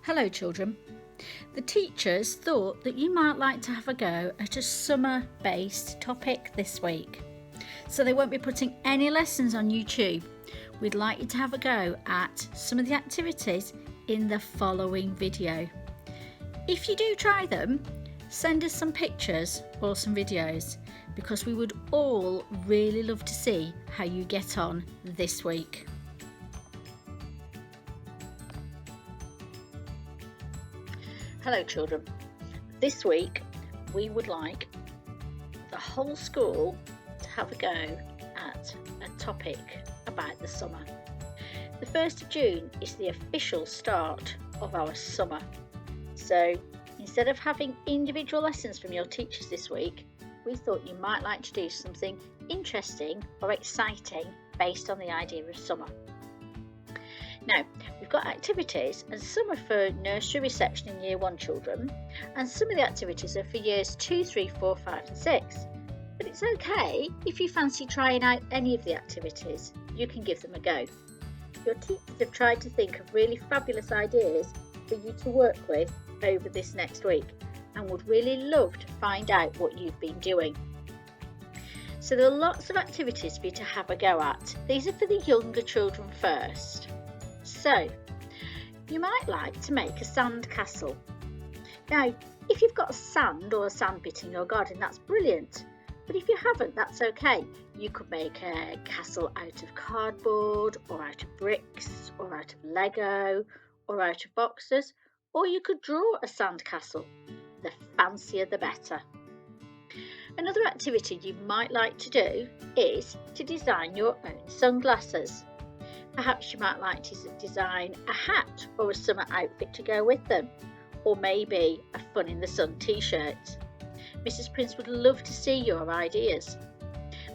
Hello children. The teachers thought that you might like to have a go at a summer-based topic this week. So they won't be putting any lessons on YouTube. We'd like you to have a go at some of the activities in the following video. If you do try them, send us some pictures or some videos because we would all really love to see how you get on this week. Hello children, this week we would like the whole school to have a go at a topic about the summer. The 1st of June is the official start of our summer. So instead of having individual lessons from your teachers this week, we thought you might like to do something interesting or exciting based on the idea of summer. Now, we've got activities, and some are for nursery reception in Year 1 children, and some of the activities are for Years 2, 3, 4, 5 and 6. But it's okay if you fancy trying out any of the activities, you can give them a go. Your teachers have tried to think of really fabulous ideas for you to work with over this next week, and would really love to find out what you've been doing. So there are lots of activities for you to have a go at. These are for the younger children first. So, you might like to make a sand castle. Now, if you've got sand or a sand pit in your garden, that's brilliant. But if you haven't, that's okay. You could make a castle out of cardboard, or out of bricks, or out of Lego, or out of boxes, or you could draw a sand castle. The fancier the better. Another activity you might like to do is to design your own sunglasses. Perhaps you might like to design a hat or a summer outfit to go with them, or maybe a fun in the sun t-shirt. Mrs. Prince would love to see your ideas.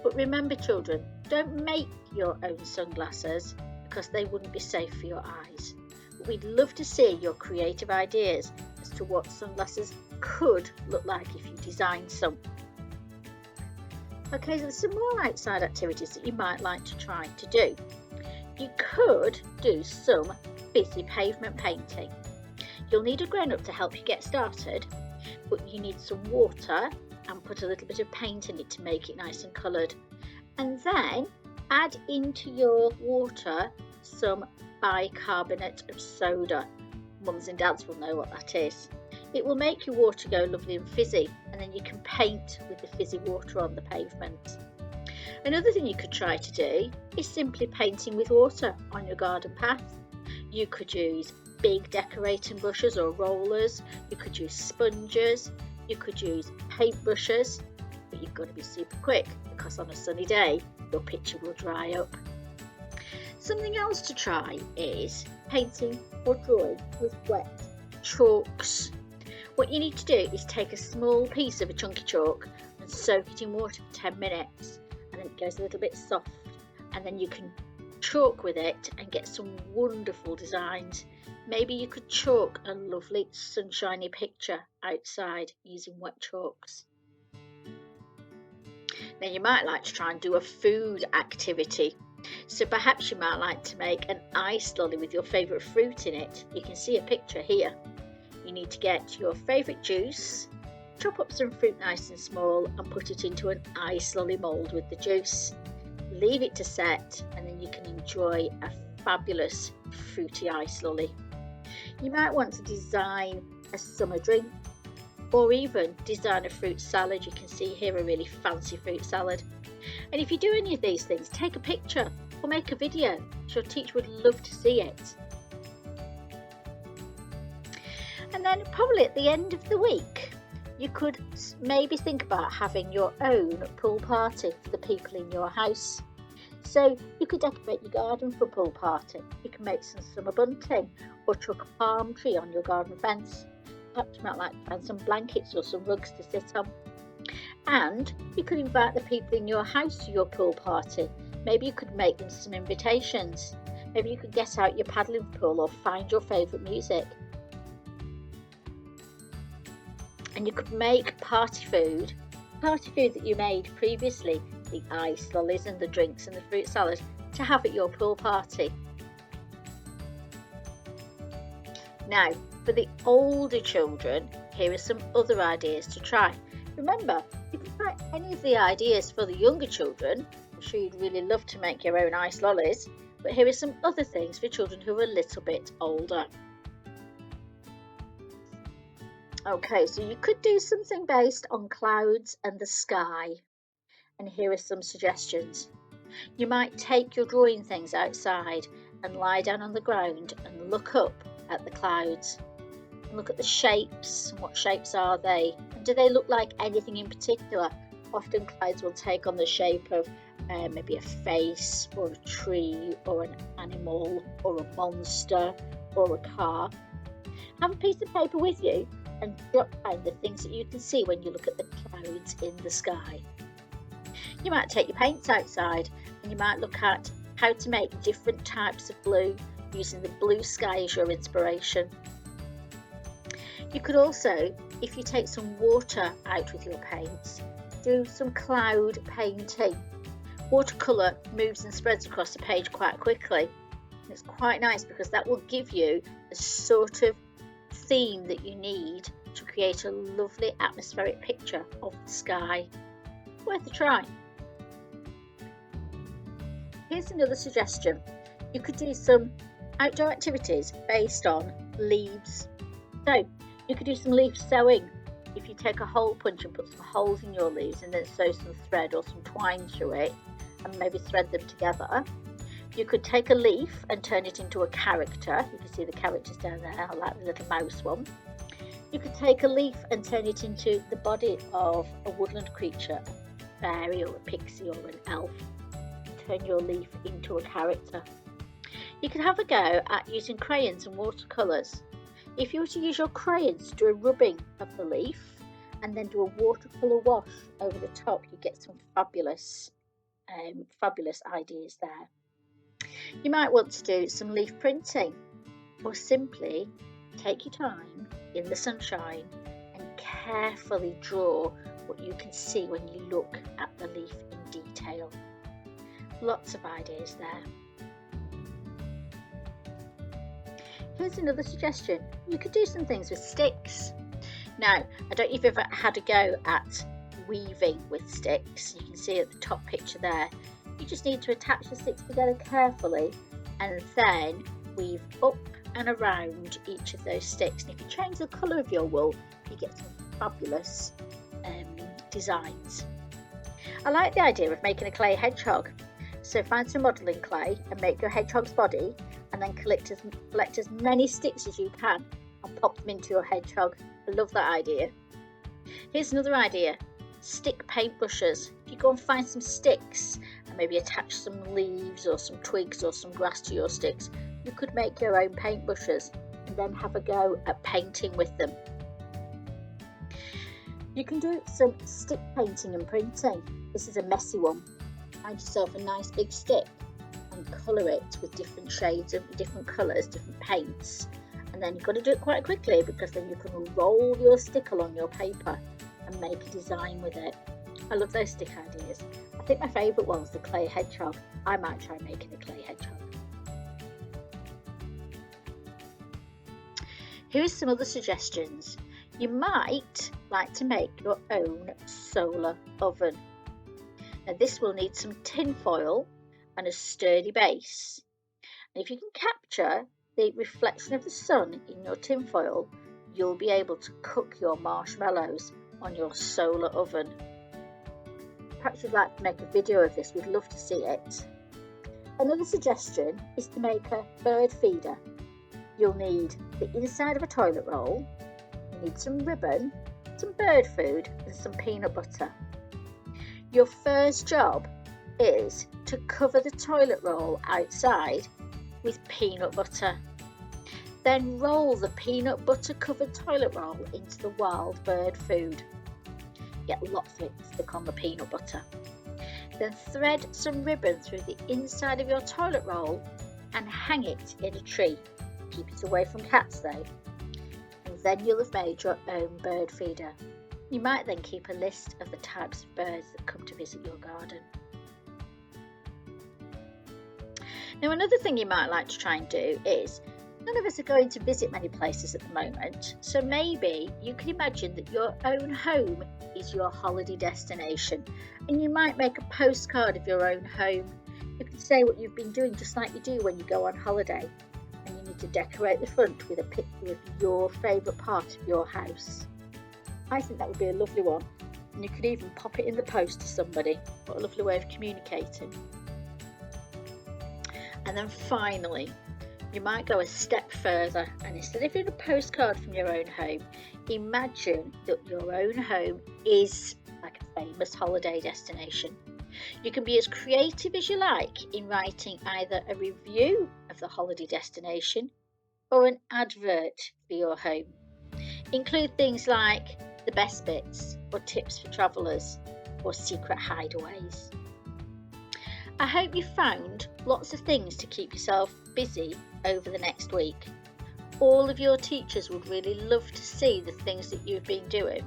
But remember children, don't make your own sunglasses because they wouldn't be safe for your eyes. But we'd love to see your creative ideas as to what sunglasses could look like if you designed some. Okay, so there's some more outside activities that you might like to try to do. You could do some busy pavement painting. You'll need a grown-up to help you get started, but you need some water and put a little bit of paint in it to make it nice and coloured. And then add into your water some bicarbonate of soda. Mums and dads will know what that is. It will make your water go lovely and fizzy, and then you can paint with the fizzy water on the pavement. Another thing you could try to do is simply painting with water on your garden path. You could use big decorating brushes or rollers, you could use sponges, you could use paintbrushes, but you've got to be super quick because on a sunny day your picture will dry up. Something else to try is painting or drawing with wet chalks. What you need to do is take a small piece of a chunky chalk and soak it in water for 10 minutes. And it goes a little bit soft, and then you can chalk with it and get some wonderful designs. Maybe you could chalk a lovely sunshiny picture outside using wet chalks. Then you might like to try and do a food activity. So perhaps you might like to make an ice lolly with your favourite fruit in it. You can see a picture here. You need to get your favourite juice, chop up some fruit nice and small and put it into an ice lolly mould with the juice. Leave it to set and then you can enjoy a fabulous fruity ice lolly. You might want to design a summer drink or even design a fruit salad. You can see here a really fancy fruit salad. And if you do any of these things, take a picture or make a video. Your teacher would love to see it. And then probably at the end of the week, you could maybe think about having your own pool party for the people in your house. So you could decorate your garden for a pool party. You can make some summer bunting or chuck a palm tree on your garden fence. Perhaps you might like to find some blankets or some rugs to sit on. And you could invite the people in your house to your pool party. Maybe you could make them some invitations. Maybe you could get out your paddling pool or find your favourite music. And you could make party food that you made previously, the ice lollies and the drinks and the fruit salad, to have at your pool party. Now, For the older children, here are some other ideas to try. Remember, you can try any of the ideas for the younger children. I'm sure you'd really love to make your own ice lollies, but here are some other things for children who are a little bit older. Okay, so you could do something based on clouds and the sky. And here are some suggestions. You might take your drawing things outside and lie down on the ground and look up at the clouds. And look at the shapes. What shapes are they? And do they look like anything in particular? Often clouds will take on the shape of maybe a face or a tree or an animal or a monster or a car. Have a piece of paper with you and jot down the things that you can see when you look at the clouds in the sky. You might take your paints outside and you might look at how to make different types of blue using the blue sky as your inspiration. You could also, if you take some water out with your paints, do some cloud painting. Watercolour moves and spreads across the page quite quickly. And it's quite nice because that will give you a sort of theme that you need to create a lovely atmospheric picture of the sky. Worth a try. Here's another suggestion. You could do some outdoor activities based on leaves. So you could do some leaf sewing. If you take a hole punch and put some holes in your leaves and then sew some thread or some twine through it and maybe thread them together. You could take a leaf and turn it into a character. You can see the characters down there. I like the little mouse one. You could take a leaf and turn it into the body of a woodland creature, a fairy or a pixie or an elf. Turn your leaf into a character. You can have a go at using crayons and watercolours. If you were to use your crayons to do a rubbing of the leaf and then do a watercolour wash over the top, you get some fabulous ideas there. You might want to do some leaf printing, or simply take your time in the sunshine and carefully draw what you can see when you look at the leaf in detail. Lots of ideas there. Here's another suggestion. You could do some things with sticks. Now, I don't know if you've ever had a go at weaving with sticks. You can see at the top picture there. You just need to attach the sticks together carefully and then weave up and around each of those sticks. And if you change the colour of your wool, you get some fabulous designs. I like the idea of making a clay hedgehog. So find some modelling clay and make your hedgehog's body and then collect as many sticks as you can and pop them into your hedgehog. I love that idea. Here's another idea. Stick paintbrushes. If you go and find some sticks and maybe attach some leaves or some twigs or some grass to your sticks, you could make your own paintbrushes and then have a go at painting with them. You can do some stick painting and printing. This is a messy one. Find yourself a nice big stick and colour it with different shades of different colours, different paints. And then you've got to do it quite quickly because then you can roll your stick along your paper and make a design with it. I love those stick ideas. I think my favourite one was the clay hedgehog. I might try making a clay hedgehog. Here are some other suggestions. You might like to make your own solar oven. Now this will need some tin foil and a sturdy base. And if you can capture the reflection of the sun in your tin foil, you'll be able to cook your marshmallows on your solar oven. Perhaps you'd like to make a video of this, we'd love to see it. Another suggestion is to make a bird feeder. You'll need the inside of a toilet roll, you need some ribbon, some bird food and some peanut butter. Your first job is to cover the toilet roll outside with peanut butter. Then roll the peanut butter covered toilet roll into the wild bird food. Get lots of it to stick on the peanut butter. Then thread some ribbon through the inside of your toilet roll and hang it in a tree. Keep it away from cats though. And then you'll have made your own bird feeder. You might then keep a list of the types of birds that come to visit your garden. Now another thing you might like to try and do is None of us are going to visit many places at the moment, so maybe you can imagine that your own home is your holiday destination, and you might make a postcard of your own home. You can say what you've been doing, just like you do when you go on holiday, and you need to decorate the front with a picture of your favourite part of your house. I think that would be a lovely one, and you could even pop it in the post to somebody. What a lovely way of communicating. And then finally, you might go a step further, and instead of doing a postcard from your own home, imagine that your own home is like a famous holiday destination. You can be as creative as you like in writing either a review of the holiday destination or an advert for your home. Include things like the best bits, or tips for travellers, or secret hideaways. I hope you found lots of things to keep yourself busy over the next week. All of your teachers would really love to see the things that you've been doing,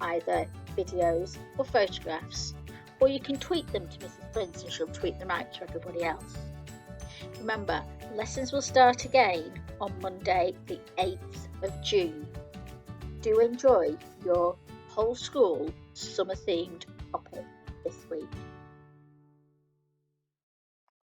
either videos or photographs, or you can tweet them to Mrs. Prince and she'll tweet them out to everybody else. Remember, lessons will start again on Monday the 8th of June. Do enjoy your whole school summer themed topic this week.